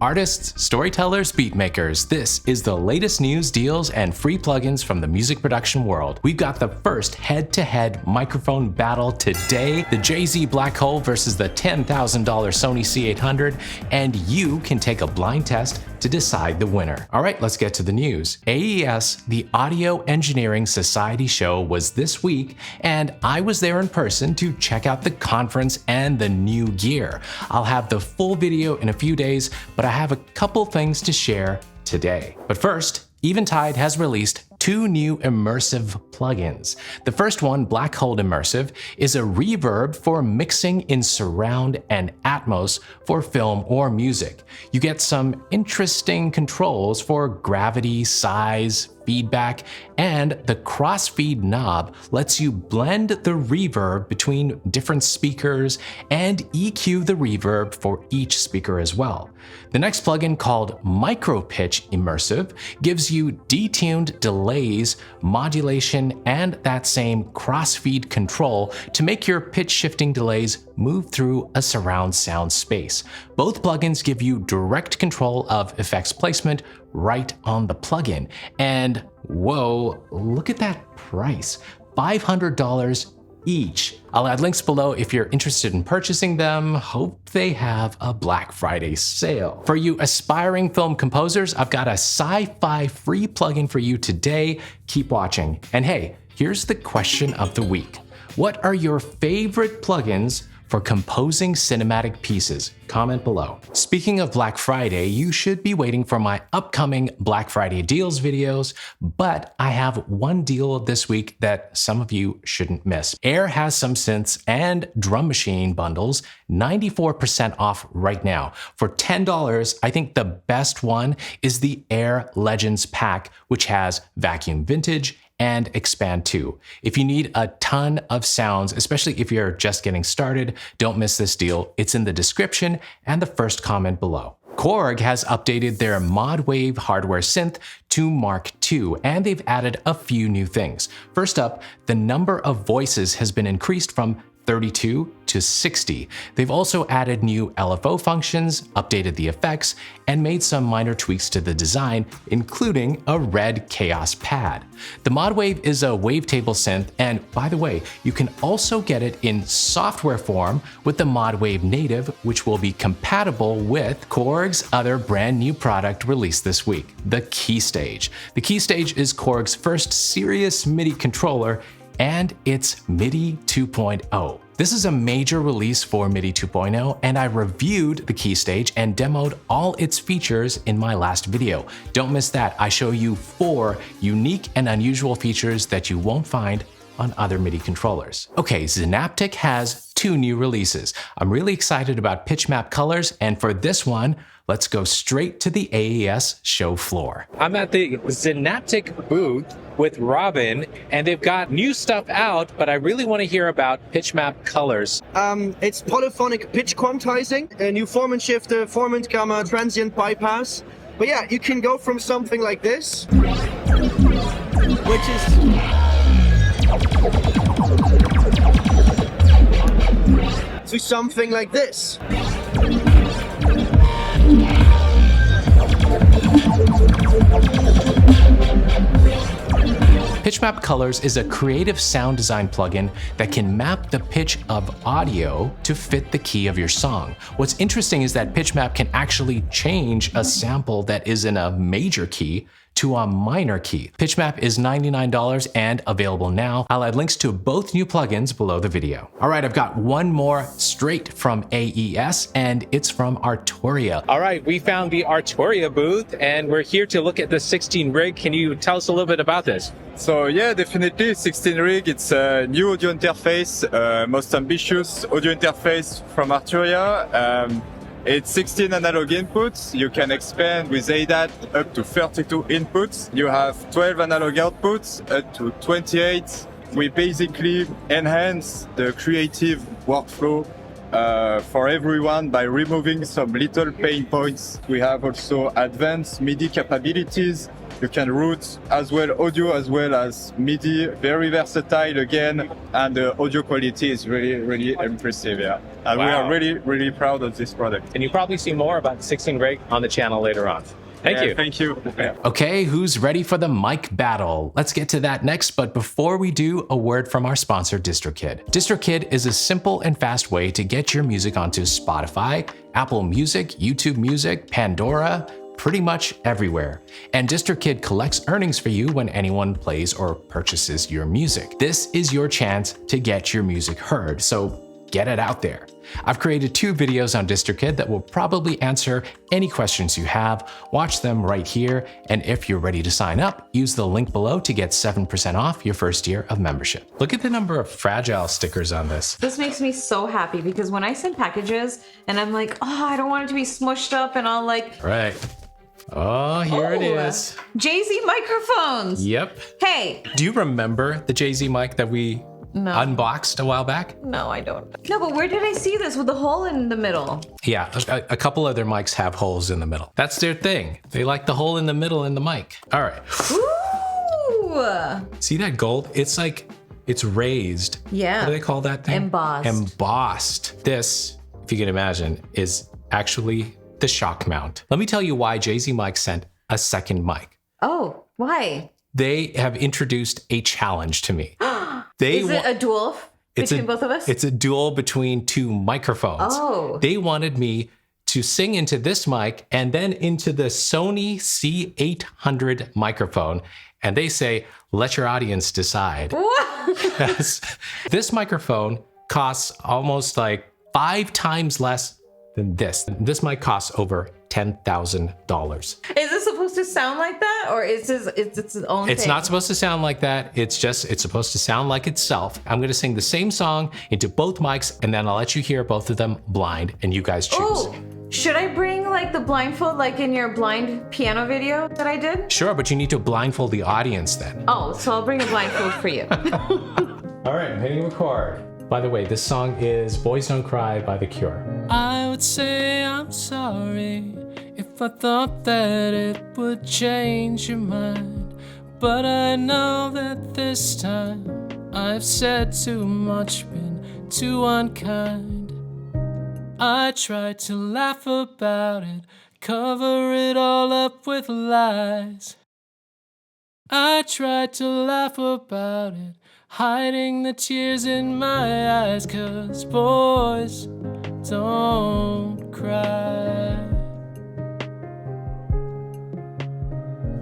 Artists, storytellers, beatmakers, this is the latest news, deals, and free plugins from the music production world. We've got the first head-to-head microphone battle today, the JZ Black Hole versus the $10,000 Sony C800, and you can take a blind test to decide the winner. All right, let's get to the news. AES, the Audio Engineering Society show, was this week, and I was there in person to check out the conference and the new gear. I'll have the full video in a few days, but I have a couple things to share today. But first, Eventide has released two new immersive plugins. The first one, Black Hole Immersive, is a reverb for mixing in surround and Atmos for film or music. You get some interesting controls for gravity, size, feedback, and the crossfeed knob lets you blend the reverb between different speakers and EQ the reverb for each speaker as well. The next plugin, called Micro Pitch Immersive, gives you detuned delays, modulation, and that same crossfeed control to make your pitch shifting delays move through a surround sound space. Both plugins give you direct control of effects placement right on the plugin. And whoa, look at that price, $500 each. I'll add links below if you're interested in purchasing them. Hope they have a Black Friday sale. For you aspiring film composers, I've got a Sci-Fi free plugin for you today. Keep watching. And hey, here's the question of the week. What are your favorite plugins for composing cinematic pieces? Comment below. Speaking of Black Friday, you should be waiting for my upcoming Black Friday deals videos, but I have one deal this week that some of you shouldn't miss. Air has some synths and drum machine bundles, 94% off right now. For $10, I think the best one is the Air Legends pack, which has Vacuum Vintage and Expand 2. If you need a ton of sounds, especially if you're just getting started, don't miss this deal. It's in the description and the first comment below. Korg has updated their Modwave hardware synth to Mark II, and they've added a few new things. First up, the number of voices has been increased from 32 to 60. They've also added new LFO functions, updated the effects, and made some minor tweaks to the design, including a red Chaos pad. The Modwave is a wavetable synth, and by the way, you can also get it in software form with the Modwave Native, which will be compatible with Korg's other brand new product released this week, the Keystage. The Keystage is Korg's first serious MIDI controller, and it's MIDI 2.0. This is a major release for MIDI 2.0, and I reviewed the Keystage and demoed all its features in my last video. Don't miss that. I show you 4 unique and unusual features that you won't find on other MIDI controllers. Okay, Zynaptic has 2 new releases. I'm really excited about pitch map colors, and for this one, let's go straight to the AES show floor. I'm at the Zynaptic booth with Robin, and they've got new stuff out, but I really want to hear about pitch map colors. It's polyphonic pitch quantizing, a new form and shifter, form and gamma, transient bypass. But yeah, you can go from something like this, which is to something like this. Pitch Map Colors is a creative sound design plugin that can map the pitch of audio to fit the key of your song. What's interesting is that Pitch Map can actually change a sample that is in a major key to a minor key. Pitch Map is $99 and available now. I'll add links to both new plugins below the video. All right, I've got one more straight from AES, and it's from Arturia. All right, we found the Arturia booth, and we're here to look at the 16 rig. Can you tell us a little bit about this? So yeah, definitely 16 rig. It's a new audio interface, most ambitious audio interface from Arturia. It's 16 analog inputs. You can expand with ADAT up to 32 inputs. You have 12 analog outputs up to 28. We basically enhance the creative workflow for everyone by removing some little pain points. We have also advanced MIDI capabilities. You can route as well audio as well as MIDI. Very versatile again, and the audio quality is really, really impressive. Yeah, and we are really, really proud of this product. And you probably see more about the 16 rig on the channel later on. Thank you. Thank you. Yeah. Okay, who's ready for the mic battle? Let's get to that next, but before we do, a word from our sponsor, DistroKid. DistroKid is a simple and fast way to get your music onto Spotify, Apple Music, YouTube Music, Pandora, pretty much everywhere. And DistroKid collects earnings for you when anyone plays or purchases your music. This is your chance to get your music heard, so get it out there. I've created 2 videos on DistroKid that will probably answer any questions you have. Watch them right here, and if you're ready to sign up, use the link below to get 7% off your first year of membership. Look at the number of fragile stickers on this. This makes me so happy because when I send packages and I'm like, oh, I don't want it to be smushed up, and I'll like... Right. Oh, here it is. JZ microphones. Yep. Hey. Do you remember the JZ mic that we unboxed a while back? No, I don't. No, but where did I see this with the hole in the middle? Yeah, a couple other mics have holes in the middle. That's their thing. They like the hole in the middle in the mic. All right. Ooh. See that gold? It's like, it's raised. Yeah. What do they call that thing? Embossed. Embossed. This, if you can imagine, is actually the shock mount. Let me tell you why JZ Mic sent a second mic. Oh, why? They have introduced a challenge to me. Is it a duel between both of us? It's a duel between 2 microphones. Oh. They wanted me to sing into this mic and then into the Sony C800 microphone. And they say, let your audience decide. What? Yes. This microphone costs almost like 5 times less than this. This mic costs over $10,000. Is this supposed to sound like that, or is this it's its own It's thing? not supposed to sound like that. It's supposed to sound like itself. I'm going to sing the same song into both mics, and then I'll let you hear both of them blind, and you guys choose. Oh, should I bring like the blindfold like in your blind piano video that I did? Sure, but you need to blindfold the audience then. Oh, so I'll bring a blindfold for you. All right, I'm hitting record. By the way, this song is Boys Don't Cry by The Cure. I would say I'm sorry if I thought that it would change your mind, but I know that this time I've said too much, been too unkind. I tried to laugh about it, cover it all up with lies. I tried to laugh about it, hiding the tears in my eyes, 'cause boys don't cry.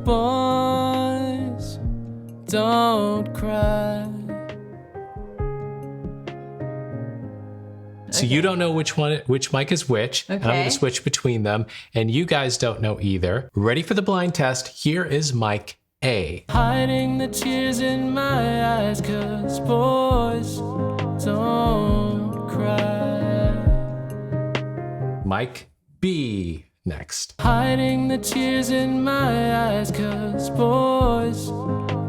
Boys don't cry. So you don't know which mic is which, and I'm Okay. gonna switch between them, and you guys don't know either. Ready for the blind test? Here is mic A. Hiding the tears in my eyes, 'cause boys don't cry. Mic B next. Hiding the tears in my eyes, 'cause boys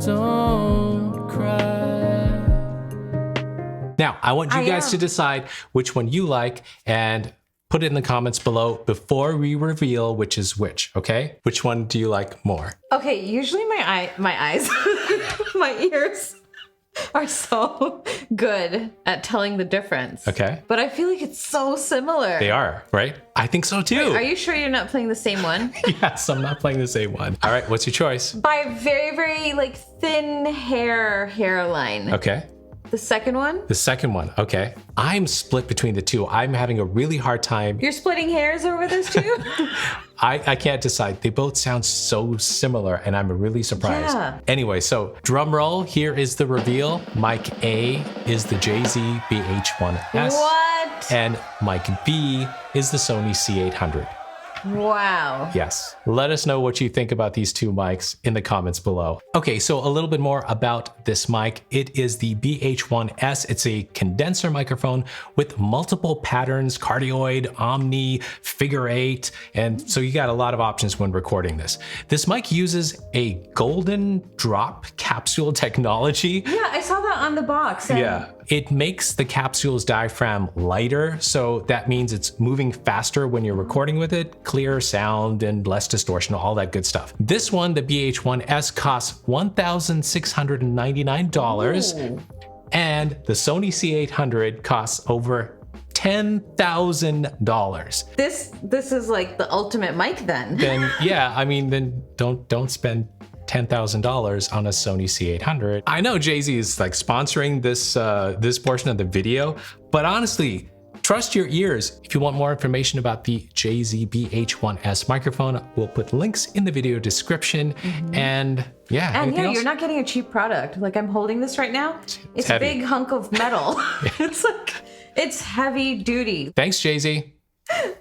don't cry. Now, I want you guys to decide which one you like and put it in the comments below before we reveal which is which, okay? Which one do you like more? Okay, usually my eyes, my ears are so good at telling the difference. Okay. But I feel like it's so similar. They are, right? I think so too. Are you sure you're not playing the same one? Yes, I'm not playing the same one. All right, what's your choice? By very, very like thin hairline. Okay. The second one? The second one, okay. I'm split between the two. I'm having a really hard time. You're splitting hairs over this too? I can't decide. They both sound so similar, and I'm really surprised. Yeah. Anyway, so drum roll. Here is the reveal. Mic A is the JZ BH1S. What? And mic B is the Sony C800. Wow. Yes. Let us know what you think about these 2 mics in the comments below. Okay, so a little bit more about this mic. It is the BH1S. It's a condenser microphone with multiple patterns, cardioid, omni, figure 8, and so you got a lot of options when recording this. This mic uses a golden drop capsule technology. Yeah, I saw that on the box. And Yeah, it makes the capsule's diaphragm lighter, so that means it's moving faster when you're recording with it, clearer sound and less distortion, all that good stuff. This one, the BH1S, costs $1,699, and the Sony C800 costs over $10,000. This is like the ultimate mic then. Then yeah, I mean, then don't spend $10,000 on a Sony C800. I know JZ is like sponsoring this this portion of the video, but honestly, trust your ears. If you want more information about the JZ BH1S microphone, we'll put links in the video description. And yeah, And yeah, else? you're not getting a cheap product. Like I'm holding this right now. It's a heavy. big hunk of metal. It's like, it's heavy duty. Thanks, JZ.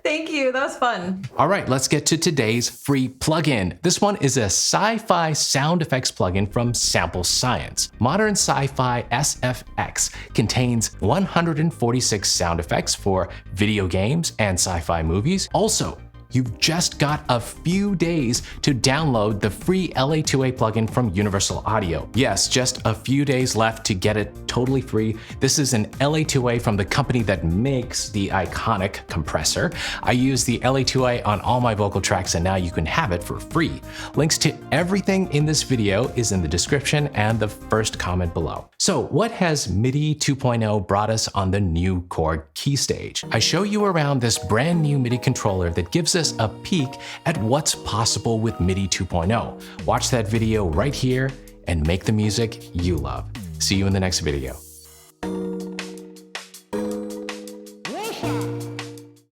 Thank you, that was fun. All right, let's get to today's free plugin. This one is a Sci-Fi sound effects plugin from Sample Science. Modern Sci-Fi SFX contains 146 sound effects for video games and sci-fi movies. Also, you've just got a few days to download the free LA2A plugin from Universal Audio. Yes, just a few days left to get it totally free. This is an LA2A from the company that makes the iconic compressor. I use the LA2A on all my vocal tracks, and now you can have it for free. Links to everything in this video is in the description and the first comment below. So what has MIDI 2.0 brought us on the new Korg key stage? I show you around this brand new MIDI controller that gives us a peek at what's possible with MIDI 2.0. Watch that video right here and make the music you love. See you in the next video.